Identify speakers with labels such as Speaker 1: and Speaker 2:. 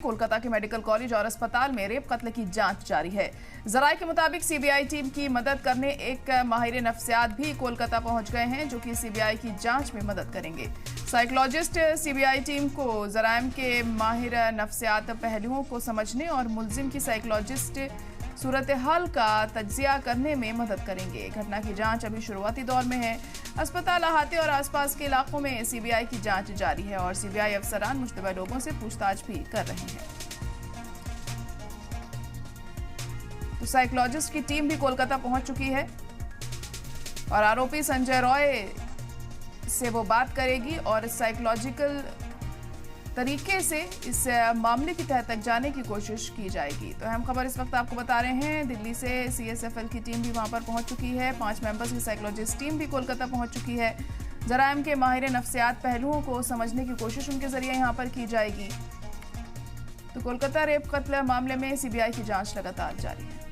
Speaker 1: कोलकाता के medical college और अस्पताल में रेप कत्ल की जांच जारी है। जराये के मुताबिक सीबीआई टीम की मदद करने एक माहिर नफ्सियात भी कोलकाता पहुंच गए हैं, जो कि सीबीआई की जांच में मदद करेंगे। साइकोलॉजिस्ट सीबीआई टीम को जराइम के माहिर नफ्सियात पहलुओं को समझने और मुल्जिम की साइकोलॉजिस्ट सूरत हाल का तज्जिया करने में मदद करेंगे। घटना की जांच अभी शुरुआती दौर में है। अस्पताल अहाते और आसपास के इलाकों में सीबीआई की जांच जारी है और सीबीआई अफसरान मुश्तबा लोगों से पूछताछ भी कर रहे हैं। तो साइकोलॉजिस्ट की टीम भी कोलकाता पहुंच चुकी है और आरोपी संजय रॉय से वो बात करेगी और साइकोलॉजिकल तरीके से इस मामले की तह तक जाने की कोशिश की जाएगी। तो अहम खबर इस वक्त आपको बता रहे हैं, दिल्ली से सीएसएफएल की टीम भी वहां पर पहुंच चुकी है। 5 मेंबर्स की साइकोलॉजिस्ट टीम भी कोलकाता पहुंच चुकी है। जराइम के माहिर नफ्सियात पहलुओं को समझने की कोशिश उनके जरिए यहां पर की जाएगी। तो कोलकाता रेप कत्ल मामले में सीबीआई की जांच लगातार जारी है।